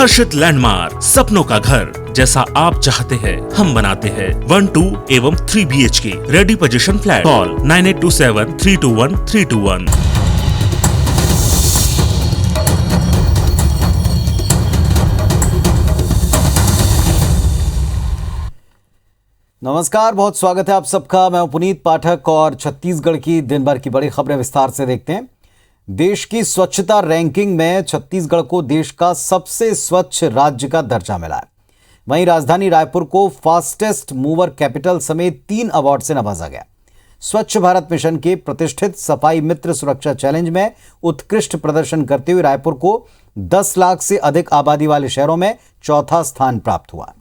हर्षित landmark, सपनों का घर जैसा आप चाहते हैं हम बनाते हैं। 1, 2 एवं 3 BHK ready position flat. Call 9827321321। नमस्कार, बहुत स्वागत है आप सबका। मैं हूं पुनीत पाठक और छत्तीसगढ़ की दिन भर की बड़ी खबरें विस्तार से देखते हैं। देश की स्वच्छता रैंकिंग में छत्तीसगढ़ को देश का सबसे स्वच्छ राज्य का दर्जा मिला है। वहीं राजधानी रायपुर को फास्टेस्ट मूवर कैपिटल समेत 3 अवार्ड से नवाजा गया। स्वच्छ भारत मिशन के प्रतिष्ठित सफाई मित्र सुरक्षा चैलेंज में उत्कृष्ट प्रदर्शन करते हुए रायपुर को 10 लाख से अधिक आबादी वाले शहरों में चौथा स्थान प्राप्त हुआ।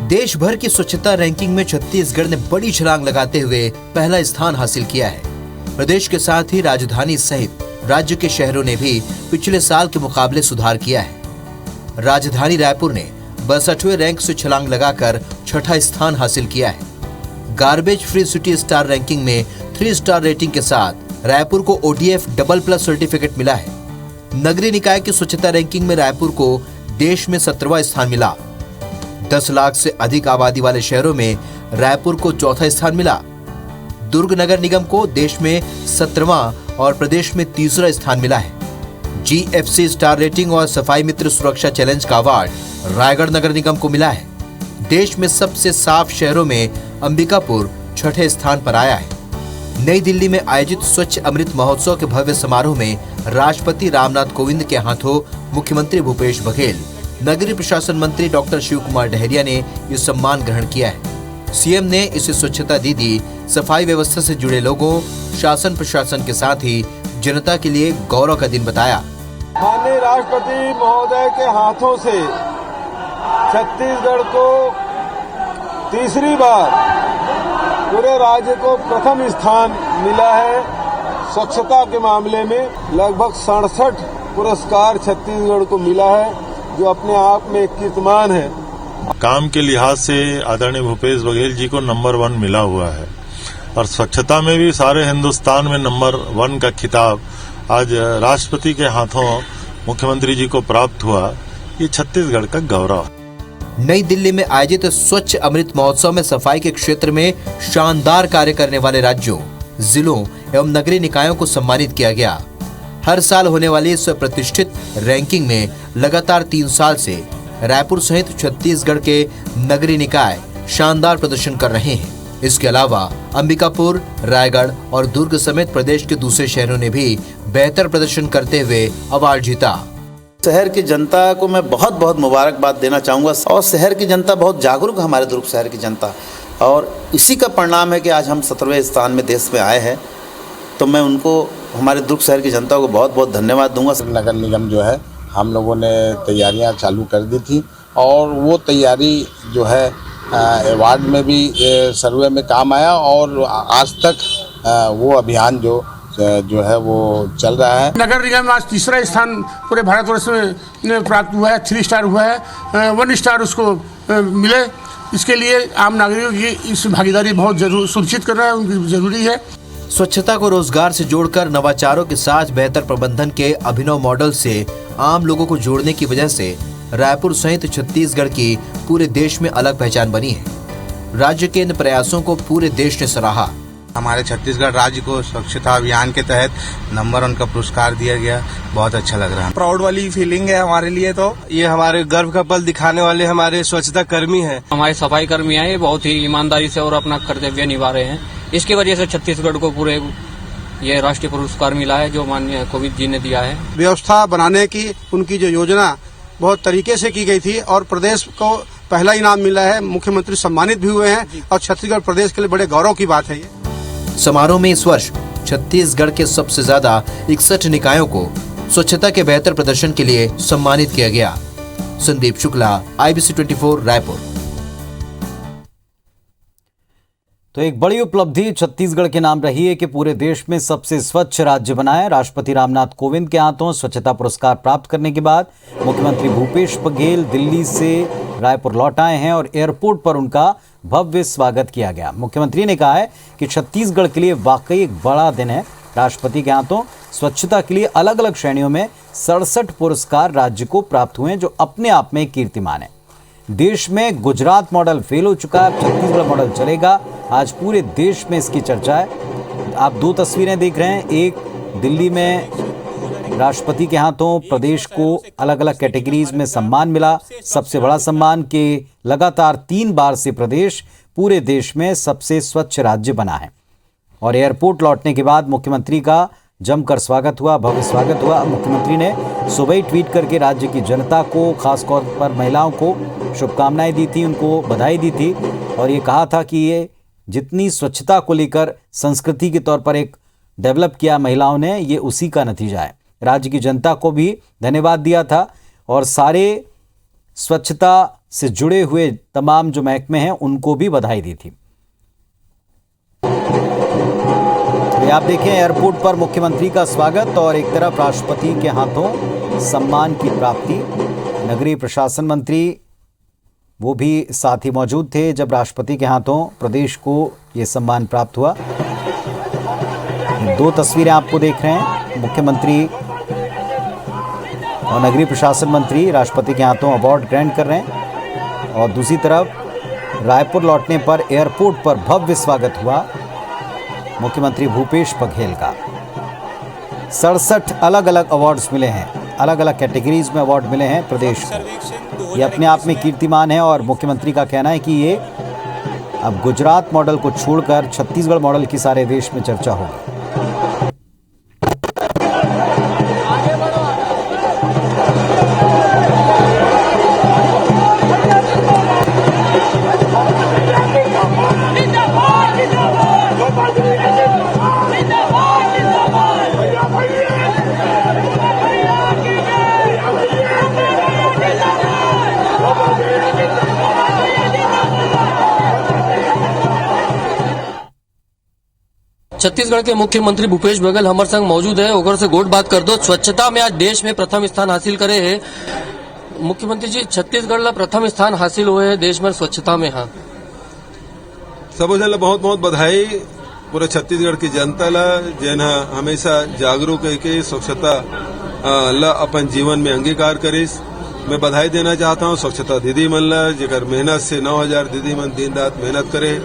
देश भर की स्वच्छता रैंकिंग में छत्तीसगढ़ ने बड़ी छलांग लगाते हुए पहला स्थान हासिल किया है। प्रदेश के साथ ही राजधानी सहित राज्य के शहरों ने भी पिछले साल के मुकाबले सुधार किया है। राजधानी रायपुर ने 62वें रैंक से छलांग लगाकर छठा स्थान हासिल किया है। Garbage free city star ranking में 3 स्टार रेटिंग के साथ रायपुर को ODF AA+ सर्टिफिकेट मिला है। नगरीय निकाय की स्वच्छता रैंकिंग में रायपुर को देश में 17वां स्थान मिला। 10 लाख से अधिक आबादी वाले शहरों में रायपुर को चौथा स्थान मिला। दुर्ग नगर निगम को देश में 17वां और प्रदेश में तीसरा स्थान मिला है। GFC स्टार रेटिंग और सफाई मित्र सुरक्षा चैलेंज का अवार्ड रायगढ़ नगर निगम को मिला है। देश में सबसे साफ शहरों में अंबिकापुर छठे स्थान पर आया है। नई दिल्ली में आयोजित स्वच्छ अमृत महोत्सव के भव्य समारोह में राष्ट्रपति रामनाथ कोविंद के हाथों मुख्यमंत्री भूपेश बघेल, नगरीय प्रशासन मंत्री डॉक्टर शिव कुमार डहरिया ने ये सम्मान ग्रहण किया है। सीएम ने इसे स्वच्छता दीदी, सफाई व्यवस्था से जुड़े लोगों, शासन प्रशासन के साथ ही जनता के लिए गौरव का दिन बताया। माननीय राष्ट्रपति महोदय के हाथों से छत्तीसगढ़ को तीसरी बार पूरे राज्य को प्रथम स्थान मिला है। स्वच्छता के मामले में लगभग 67 पुरस्कार छत्तीसगढ़ को मिला है, जो अपने आप में एक कीर्तिमान है। काम के लिहाज से आदरणीय भूपेश बघेल जी को नंबर 1 मिला हुआ है और स्वच्छता में भी सारे हिंदुस्तान में नंबर 1 का खिताब आज राष्ट्रपति के हाथों मुख्यमंत्री जी को प्राप्त हुआ। ये छत्तीसगढ़ का गौरव। नई दिल्ली में आयोजित स्वच्छ अमृत महोत्सव में सफाई के क्षेत्र में शानदार कार्य करने वाले राज्यों, जिलों एवं नगरीय निकायों को सम्मानित किया गया। हर साल होने वाली इस प्रतिष्ठित रैंकिंग में लगातार 3 साल से रायपुर सहित छत्तीसगढ़ के नगरीय निकाय शानदार प्रदर्शन कर रहे हैं। इसके अलावा अंबिकापुर, रायगढ़ और दुर्ग समेत प्रदेश के दूसरे शहरों ने भी बेहतर प्रदर्शन करते हुए अवार्ड जीता। शहर की जनता को मैं बहुत बहुत मुबारकबाद देना चाहूँगा और शहर की जनता बहुत जागरूक है, हमारे दुर्ग शहर की जनता, और इसी का परिणाम है कि आज हम 17वें स्थान में देश में आए हैं। तो मैं उनको, हमारे दुर्ग शहर की जनता को बहुत बहुत धन्यवाद दूंगा। नगर निगम जो है, हम लोगों ने तैयारियां चालू कर दी थी और वो तैयारी जो है अवार्ड में भी सर्वे में काम आया और आज तक वो अभियान जो है वो चल रहा है। नगर निगम आज तीसरा स्थान पूरे भारतवर्ष में प्राप्त हुआ है। 3 स्टार हुआ है, 1 स्टार उसको मिले। इसके लिए आम नागरिकों की इस भागीदारी बहुत सुनिश्चित करना उनकी जरूरी है। स्वच्छता को रोजगार से जोड़कर नवाचारों के साथ बेहतर प्रबंधन के अभिनव मॉडल से आम लोगों को जोड़ने की वजह से रायपुर सहित छत्तीसगढ़ की पूरे देश में अलग पहचान बनी है। राज्य के इन प्रयासों को पूरे देश ने सराहा। हमारे छत्तीसगढ़ राज्य को स्वच्छता अभियान के तहत नंबर 1 का पुरस्कार दिया गया। बहुत अच्छा लग रहा है। प्राउड वाली फीलिंग है हमारे लिए। तो ये हमारे गर्व का पल दिखाने वाले हमारे स्वच्छता कर्मी हैं। हमारे सफाई कर्मी हैं, ये बहुत ही ईमानदारी से और अपना कर्तव्य निभा रहे हैं। इसकी वजह से छत्तीसगढ़ को पूरे ये राष्ट्रीय पुरस्कार मिला है, जो माननीय कोविंद जी ने दिया है। व्यवस्था बनाने की उनकी जो योजना बहुत तरीके से की गई थी और प्रदेश को पहला इनाम मिला है। मुख्यमंत्री सम्मानित भी हुए हैं और छत्तीसगढ़ प्रदेश के लिए बड़े गौरव की बात है। ये समारोह में इस वर्ष छत्तीसगढ़ के सबसे ज्यादा 61 निकायों को स्वच्छता के बेहतर प्रदर्शन के लिए सम्मानित किया गया। संदीप शुक्ला, IBC 24 रायपुर। तो एक बड़ी उपलब्धि छत्तीसगढ़ के नाम रही है कि पूरे देश में सबसे स्वच्छ राज्य बनाया। राष्ट्रपति रामनाथ कोविंद के हाथों स्वच्छता पुरस्कार प्राप्त करने के बाद मुख्यमंत्री भूपेश बघेल दिल्ली से रायपुर लौट आए हैं और एयरपोर्ट पर उनका भव्य स्वागत किया गया। मुख्यमंत्री ने कहा है कि छत्तीसगढ़ के लिए वाकई एक बड़ा दिन है। राष्ट्रपति के हाथों स्वच्छता के लिए अलग अलग श्रेणियों में 67 पुरस्कार राज्य को प्राप्त हुए, जो अपने आप में कीर्तिमान है। देश में गुजरात मॉडल फेल हो चुका है, छत्तीसगढ़ मॉडल चलेगा। आज पूरे देश में इसकी चर्चा है। आप दो तस्वीरें देख रहे हैं, एक दिल्ली में राष्ट्रपति के हाथों प्रदेश को अलग अलग कैटेगरीज में सम्मान मिला। सबसे बड़ा सम्मान के लगातार 3 बार से प्रदेश पूरे देश में सबसे स्वच्छ राज्य बना है। और एयरपोर्ट लौटने के बाद मुख्यमंत्री का जमकर स्वागत हुआ, भव्य स्वागत हुआ। मुख्यमंत्री ने सुबह ही ट्वीट करके राज्य की जनता को, खासतौर पर महिलाओं को शुभकामनाएं दी थी, उनको बधाई दी थी और ये कहा था कि ये जितनी स्वच्छता को लेकर संस्कृति के तौर पर एक डेवलप किया महिलाओं ने, ये उसी का नतीजा है। राज्य की जनता को भी धन्यवाद दिया था और सारे स्वच्छता से जुड़े हुए तमाम जो महकमे हैं उनको भी बधाई दी थी। तो आप देखें एयरपोर्ट पर मुख्यमंत्री का स्वागत और एक तरफ राष्ट्रपति के हाथों सम्मान की प्राप्ति। नगरीय प्रशासन मंत्री वो भी साथ ही मौजूद थे जब राष्ट्रपति के हाथों प्रदेश को ये सम्मान प्राप्त हुआ। दो तस्वीरें आपको देख रहे हैं, मुख्यमंत्री और नगरीय प्रशासन मंत्री राष्ट्रपति के हाथों अवार्ड ग्रहण कर रहे हैं और दूसरी तरफ रायपुर लौटने पर एयरपोर्ट पर भव्य स्वागत हुआ मुख्यमंत्री भूपेश बघेल का। 67 अलग अलग अवार्ड्स मिले हैं, अलग अलग कैटेगरीज में अवार्ड मिले हैं प्रदेश को। ये अपने आप में कीर्तिमान है और मुख्यमंत्री का कहना है कि ये अब गुजरात मॉडल को छोड़कर छत्तीसगढ़ मॉडल की सारे देश में चर्चा होगी। छत्तीसगढ़ के मुख्यमंत्री भूपेश बघेल हमारे संग मौजूद है। ओकर से गोट बात कर दो, स्वच्छता में आज देश में प्रथम स्थान हासिल करे है मुख्यमंत्री जी। छत्तीसगढ़ ला प्रथम स्थान हासिल हुए है देश में स्वच्छता में। हाँ, सबो जन ला बहुत बहुत बधाई पूरे छत्तीसगढ़ की जनता ला, जेन हमेशा जागरूक है कि स्वच्छता ला अपन जीवन में अंगीकार करिस। मैं बधाई देना चाहता हूँ स्वच्छता दीदी मन ला, जेकर मेहनत से 9000 दीदी मन दिन रात मेहनत करे।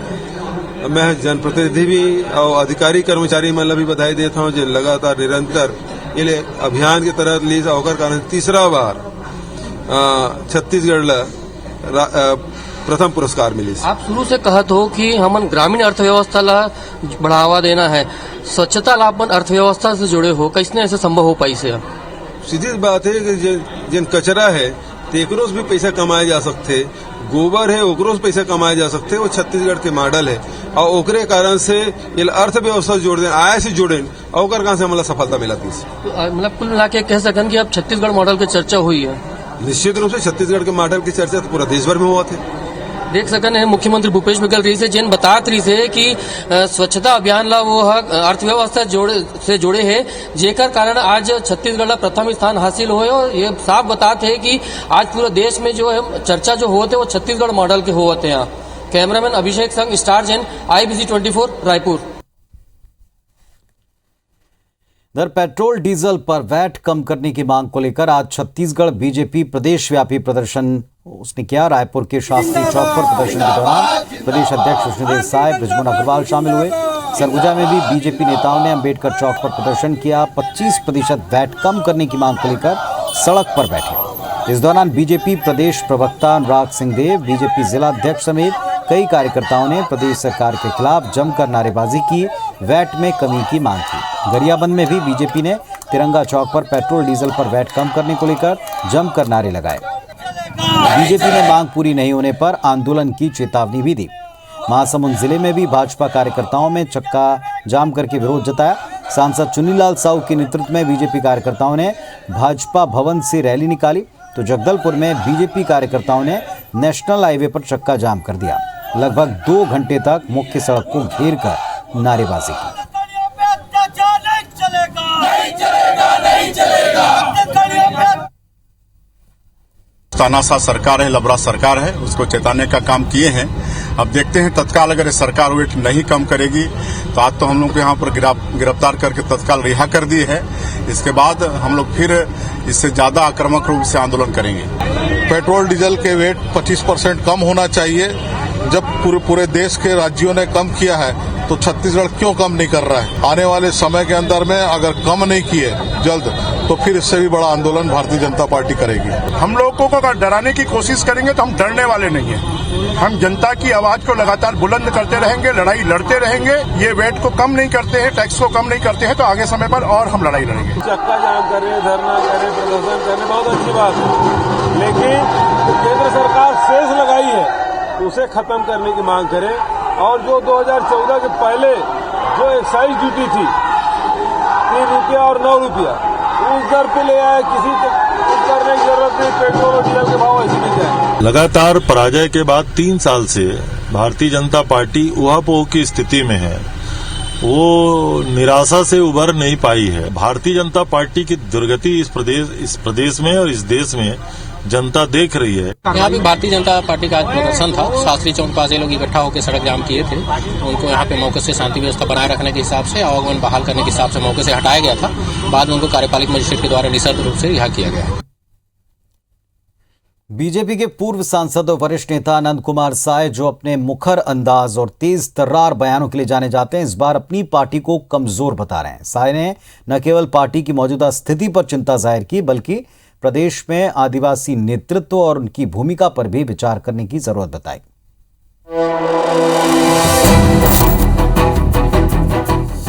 मैं जनप्रतिनिधि भी और अधिकारी कर्मचारी मन ला भी बधाई देता हूँ जो लगातार निरंतर ये अभियान के तरह ली होकर कारण तीसरा बार छत्तीसगढ़ ला प्रथम पुरस्कार मिली। आप शुरू से कहत हो कि हमन ग्रामीण अर्थव्यवस्था ला बढ़ावा देना है, स्वच्छता ला अपन अर्थव्यवस्था से जुड़े हो, कैसे ऐसे संभव हो पाई से? सीधी बात है कि जिन कचरा है तेकरों से भी पैसा कमाए जा सकते, गोबर है ओकरों से पैसा कमाए जा सकते, वो छत्तीसगढ़ के मॉडल है और ओकरे कारण से ये अर्थव्यवस्था जोड़ दें, आय से जोड़ें और कहाँ से हमारा सफलता मिला थी। मतलब कुल मिला के कह सकन कि अब छत्तीसगढ़ मॉडल की चर्चा हुई है। निश्चित रूप से छत्तीसगढ़ के मॉडल की चर्चा तो पूरा देश भर में हुआ थे। देख सकन है मुख्यमंत्री भूपेश बघेल रही से जिन बतात रही से कि स्वच्छता अभियान ला वो अर्थव्यवस्था से जुड़े है, जेकर कारण आज छत्तीसगढ़ ला प्रथम स्थान हासिल हुए और ये साफ बताते है कि आज पूरे देश में जो है चर्चा जो होते वो छत्तीसगढ़ मॉडल के होते हैं। कैमरामैन अभिषेक संग, स्टार जैन, IBC 24 रायपुर। दर पेट्रोल डीजल पर वैट कम करने की मांग को लेकर आज छत्तीसगढ़ बीजेपी प्रदेश व्यापी प्रदर्शन उसने किया। रायपुर के शास्त्री चौक पर प्रदर्शन के दौरान प्रदेश अध्यक्ष विष्णुदेव साय, बृजमोहन अग्रवाल शामिल हुए। सरगुजा में भी बीजेपी नेताओं ने अंबेडकर चौक पर प्रदर्शन किया। 25% वैट कम करने की मांग को लेकर सड़क पर बैठे। इस दौरान बीजेपी प्रदेश प्रवक्ता अनुराग सिंहदेव, बीजेपी जिला अध्यक्ष समेत कई कार्यकर्ताओं ने प्रदेश सरकार के खिलाफ जमकर नारेबाजी की, वैट में कमी की मांग की। गरियाबंद में भी बीजेपी ने तिरंगा चौक पर पेट्रोल डीजल पर वैट कम करने को लेकर जमकर नारे लगाए। बीजेपी ने मांग पूरी नहीं होने पर आंदोलन की चेतावनी भी दी। महासमुंद जिले में भी भाजपा कार्यकर्ताओं में चक्का जाम करके विरोध जताया। सांसद चुन्नीलाल साहू के नेतृत्व में बीजेपी कार्यकर्ताओं ने भाजपा भवन से रैली निकाली, तो जगदलपुर में बीजेपी कार्यकर्ताओं ने नेशनल हाईवे पर चक्का जाम कर दिया। लगभग 2 घंटे तक मुख्य सड़क को घेर कर नारेबाजी की। तानाशाह सरकार है, लबड़ा सरकार है, उसको चेताने का काम किए हैं। अब देखते हैं तत्काल अगर सरकार वेट नहीं कम करेगी तो आज तो हम लोग को यहाँ पर गिरफ्तार करके तत्काल रिहा कर दिए है। इसके बाद हम लोग फिर इससे ज्यादा आक्रामक रूप से आंदोलन करेंगे। पेट्रोल डीजल के वेट 25% कम होना चाहिए। जब पूरे देश के राज्यों ने कम किया है तो छत्तीसगढ़ क्यों कम नहीं कर रहा है? आने वाले समय के अंदर में अगर कम नहीं किए जल्द तो फिर इससे भी बड़ा आंदोलन भारतीय जनता पार्टी करेगी। हम लोगों को अगर डराने की कोशिश करेंगे तो हम डरने वाले नहीं हैं। हम जनता की आवाज को लगातार बुलंद करते रहेंगे, लड़ाई लड़ते रहेंगे। ये वेट को कम नहीं करते हैं, टैक्स को कम नहीं करते हैं तो आगे समय पर और हम लड़ाई लड़ेंगे। चक्का जाम करें, धरना करें, प्रदर्शन करें, बहुत अच्छी बात है, लेकिन केंद्र सरकार सेस लगाई है उसे खत्म करने की मांग करें। और जो 2014 के पहले जो एक्साइज ड्यूटी थी 3 रुपया और 9 रुपया उस दर पे ले आए। किसी को करने की जरूरत नहीं, पेट्रोल और डीजल के भाव ऐसे मिल जाए। लगातार पराजय के बाद 3 साल से भारतीय जनता पार्टी ऊहापोह की स्थिति में है। वो निराशा से उबर नहीं पाई है। भारतीय जनता पार्टी की दुर्गति इस प्रदेश में और इस देश में जनता देख रही है। यहाँ पे भारतीय जनता पार्टी का आज प्रदर्शन था। शास्त्री चौक पास ये लोग इकट्ठा होकर सड़क जाम किए थे। उनको यहाँ पे मौके से शांति व्यवस्था बनाए रखने के हिसाब से, आवागमन बहाल करने के हिसाब से मौके से हटाया गया था। बाद में उनको कार्यपालिक मजिस्ट्रेट के द्वारा निशर्त रूप से रिहा किया गया है। बीजेपी के पूर्व सांसद और वरिष्ठ नेता आनंद कुमार साय, जो अपने मुखर अंदाज और तेज तर्रार बयानों के लिए जाने जाते हैं, इस बार अपनी पार्टी को कमजोर बता रहे हैं। साय ने न केवल पार्टी की मौजूदा स्थिति पर चिंता जाहिर की, बल्कि प्रदेश में आदिवासी नेतृत्व और उनकी भूमिका पर भी विचार करने की जरूरत बताई।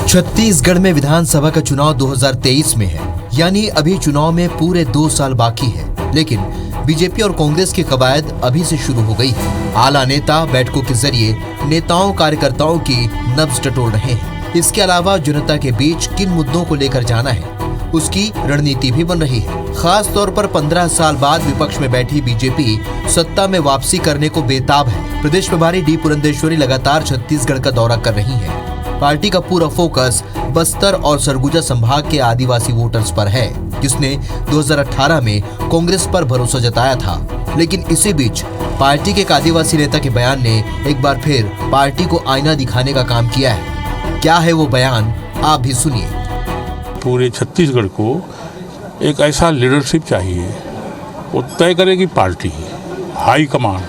छत्तीसगढ़ में विधानसभा का चुनाव 2023 में है, यानी अभी चुनाव में पूरे 2 साल बाकी है। लेकिन बीजेपी और कांग्रेस की कवायद अभी से शुरू हो गई है। आला नेता बैठकों के जरिए नेताओं कार्यकर्ताओं की नब्ज टटोल रहे हैं। इसके अलावा जनता के बीच किन मुद्दों को लेकर जाना है उसकी रणनीति भी बन रही है। खास तौर पर 15 साल बाद विपक्ष में बैठी बीजेपी सत्ता में वापसी करने को बेताब है। प्रदेश प्रभारी डी पुरंदेश्वरी लगातार छत्तीसगढ़ का दौरा कर रही हैं। पार्टी का पूरा फोकस बस्तर और सरगुजा संभाग के आदिवासी वोटर्स पर है, जिसने 2018 में कांग्रेस पर भरोसा जताया था। लेकिन इसी बीच पार्टी के एक आदिवासी नेता के बयान ने एक बार फिर पार्टी को आईना दिखाने का काम किया है। क्या है वो बयान, आप भी सुनिए। पूरे छत्तीसगढ़ को एक ऐसा लीडरशिप चाहिए, वो तय करेगी पार्टी, हाई कमान।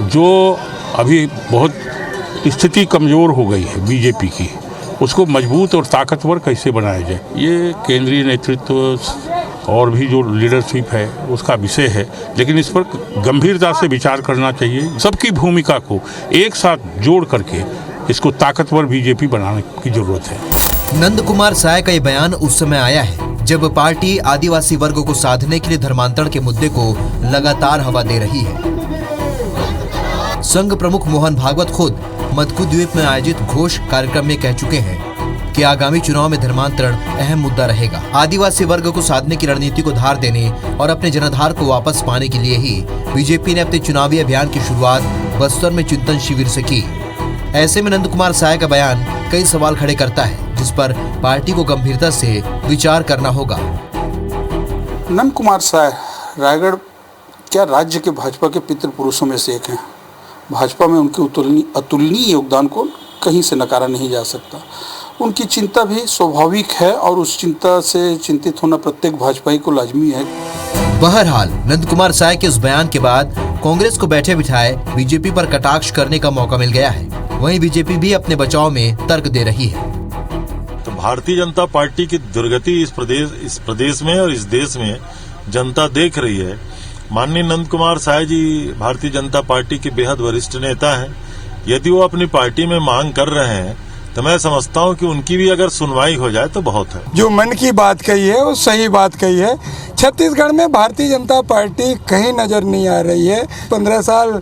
जो अभी बहुत स्थिति कमज़ोर हो गई है बीजेपी की, उसको मजबूत और ताकतवर कैसे बनाया जाए, ये केंद्रीय नेतृत्व और भी जो लीडरशिप है उसका विषय है। लेकिन इस पर गंभीरता से विचार करना चाहिए। सबकी भूमिका को एक साथ जोड़ करके इसको ताकतवर बीजेपी बनाने की जरूरत है। नंद कुमार साय का ये बयान उस समय आया है जब पार्टी आदिवासी वर्ग को साधने के लिए धर्मांतरण के मुद्दे को लगातार हवा दे रही है। संघ प्रमुख मोहन भागवत खुद मधुकू द्वीप में आयोजित घोष कार्यक्रम में कह चुके हैं कि आगामी चुनाव में धर्मांतरण अहम मुद्दा रहेगा। आदिवासी वर्ग को साधने की रणनीति को धार देने और अपने जनाधार को वापस पाने के लिए ही बीजेपी ने अपने चुनावी अभियान की शुरुआत बस्तर में चिंतन शिविर से की। ऐसे में नंद कुमार साय का बयान कई सवाल खड़े करता है, जिस पर पार्टी को गंभीरता से विचार करना होगा। नंद कुमार साय रायगढ़ क्या राज्य के भाजपा के पितृ पुरुषों में से एक हैं। भाजपा में उनके अतुलनीय योगदान को कहीं से नकारा नहीं जा सकता। उनकी चिंता भी स्वाभाविक है और उस चिंता से चिंतित होना प्रत्येक भाजपाई को लाजमी है। बहरहाल नंद कुमार साय के उस बयान के बाद कांग्रेस को बैठे बिठाए बीजेपी पर कटाक्ष करने का मौका मिल गया है। वहीं बीजेपी भी अपने बचाव में तर्क दे रही है। तो भारतीय जनता पार्टी की दुर्गति इस प्रदेश में और इस देश में जनता देख रही है। माननीय नंद कुमार साय जी भारतीय जनता पार्टी के बेहद वरिष्ठ नेता हैं। यदि वो अपनी पार्टी में मांग कर रहे हैं तो मैं समझता हूं कि उनकी भी अगर सुनवाई हो जाए तो बहुत है। जो मन की बात कही है वो सही बात कही है। छत्तीसगढ़ में भारतीय जनता पार्टी कहीं नजर नहीं आ रही है। 15 साल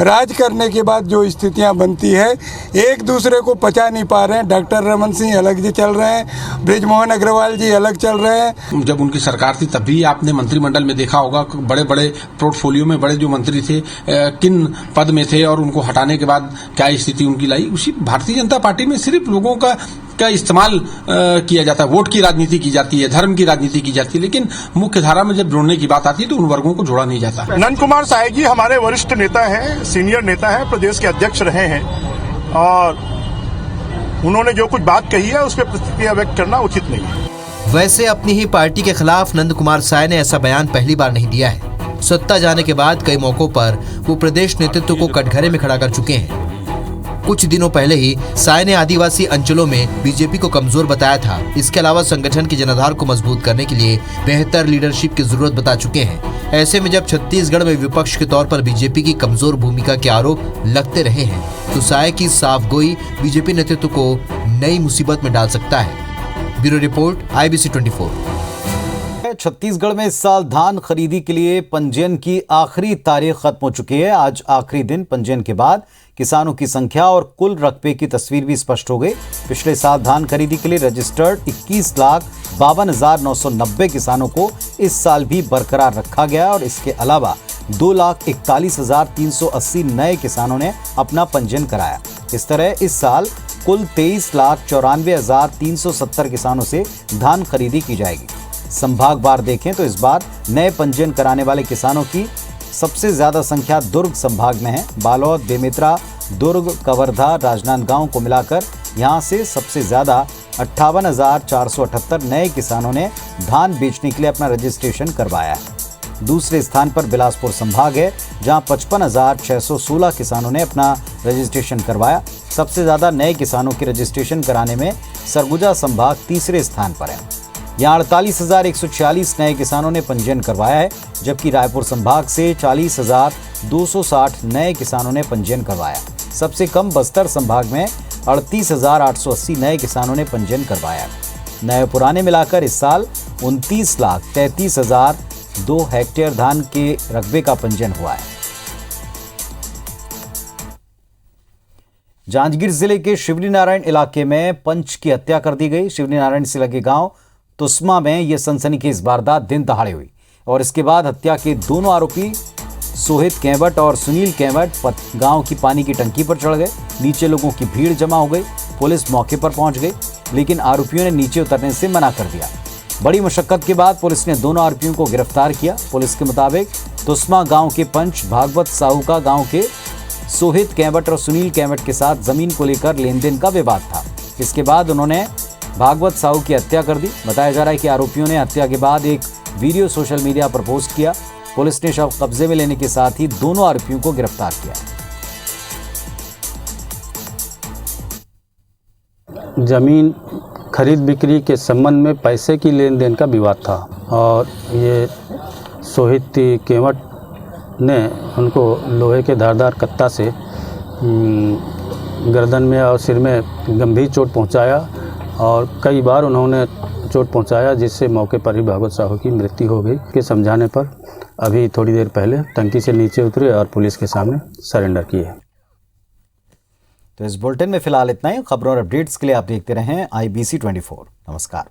राज करने के बाद जो स्थितियां बनती है, एक दूसरे को पचा नहीं पा रहे हैं। डॉक्टर रमन सिंह अलग जी चल रहे हैं, बृजमोहन अग्रवाल जी अलग चल रहे हैं। जब उनकी सरकार थी तब भी आपने मंत्रिमंडल में देखा होगा, बड़े बड़े पोर्टफोलियो में बड़े जो मंत्री थे किन पद में थे और उनको हटाने के बाद क्या स्थिति उनकी लाई। उसी भारतीय जनता पार्टी में सिर्फ लोगों का इस्तेमाल किया जाता है, वोट की राजनीति की जाती है, धर्म की राजनीति की जाती है, लेकिन मुख्य धारा में जब जोड़ने की बात आती है तो उन वर्गों को जोड़ा नहीं जाता। नंद कुमार साय जी हमारे वरिष्ठ नेता हैं, सीनियर नेता हैं, प्रदेश के अध्यक्ष रहे हैं और उन्होंने जो कुछ बात कही है उस पर प्रतिक्रिया व्यक्त करना उचित नहीं है। वैसे अपनी ही पार्टी के खिलाफ नंद कुमार साय ने ऐसा बयान पहली बार नहीं दिया है। सत्ता जाने के बाद कई मौकों पर वो प्रदेश नेतृत्व को कटघरे में खड़ा कर चुके हैं। कुछ दिनों पहले ही साय ने आदिवासी अंचलों में बीजेपी को कमजोर बताया था। इसके अलावा संगठन के जनाधार को मजबूत करने के लिए बेहतर लीडरशिप की जरूरत बता चुके हैं। ऐसे में जब छत्तीसगढ़ में विपक्ष के तौर पर बीजेपी की कमजोर भूमिका के आरोप लगते रहे हैं, तो साय की साफगोई बीजेपी नेतृत्व को नई मुसीबत में डाल सकता है। Bureau report, IBC 24। छत्तीसगढ़ में इस साल धान खरीदी के लिए पंजीयन की आखिरी तारीख खत्म हो चुकी है। आज आखिरी दिन पंजीयन के बाद किसानों की संख्या और कुल रकबे की तस्वीर भी स्पष्ट हो गई। पिछले साल धान खरीदी के लिए रजिस्टर्ड 21,52,990 किसानों को इस साल भी बरकरार रखा गया और इसके अलावा 2,41,380 नए किसानों ने अपना पंजीयन कराया। इस तरह इस साल कुल 23,94,370 किसानों से धान खरीदी की जाएगी। संभागवार देखें तो इस बार नए पंजीयन कराने वाले किसानों की सबसे ज्यादा संख्या दुर्ग संभाग में है। बालोद, बेमेतरा, दुर्ग, कवर्धा, राजनांदगांव को मिलाकर यहां से सबसे ज्यादा 58,478 नए किसानों ने धान बेचने के लिए अपना रजिस्ट्रेशन करवाया है। दूसरे स्थान पर बिलासपुर संभाग है, जहां 55,616 किसानों ने अपना रजिस्ट्रेशन करवाया। सबसे ज्यादा नए किसानों के रजिस्ट्रेशन कराने में सरगुजा संभाग तीसरे स्थान पर है। यहाँ 48,146 नए किसानों ने पंजीयन करवाया है, जबकि रायपुर संभाग से 40,260 नए किसानों ने पंजीयन करवाया। सबसे कम बस्तर संभाग में 38,880 नए किसानों ने पंजीयन करवाया। नए पुराने मिलाकर इस साल 29,33,002 हेक्टेयर धान के रकबे का पंजीयन हुआ है। जांजगीर जिले के शिवरी नारायण इलाके में पंच की हत्या कर दी गई। शिवरी नारायण से लगे गांव तुस्मा में यह सनसनीखेज वारदात दिन दहाड़े हुई और इसके बाद हत्या के दोनों आरोपी सोहित केवट और सुनील केवट गांव की पानी की टंकी पर चढ़ गए। नीचे लोगों की भीड़ जमा हो गई। पुलिस मौके पर पहुंच गई, लेकिन आरोपियों ने नीचे उतरने से मना कर दिया। बड़ी मशक्कत के बाद पुलिस ने दोनों आरोपियों को गिरफ्तार किया। पुलिस के मुताबिक तुस्मा गांव के पंच भागवत साहू का गांव के सोहित केवट और सुनील केवट के साथ जमीन को लेकर लेन देन का विवाद था। इसके बाद उन्होंने भागवत साहू की हत्या कर दी। बताया जा रहा है कि आरोपियों ने हत्या के बाद एक वीडियो सोशल मीडिया पर पोस्ट किया। पुलिस ने शव कब्जे में लेने के साथ ही दोनों आरोपियों को गिरफ्तार किया। जमीन खरीद बिक्री के संबंध में पैसे की लेन देन का विवाद था और ये सोहित केवट ने उनको लोहे के धारदार कत्ता से गर्दन में और सिर में गंभीर चोट पहुंचाया और कई बार उन्होंने चोट पहुंचाया, जिससे मौके पर ही भागवत साहू की मृत्यु हो गई। के समझाने पर अभी थोड़ी देर पहले टंकी से नीचे उतरे और पुलिस के सामने सरेंडर किए। तो इस बुलेटिन में फिलहाल इतना ही। खबरों और अपडेट्स के लिए आप देखते रहें IBC 24। नमस्कार।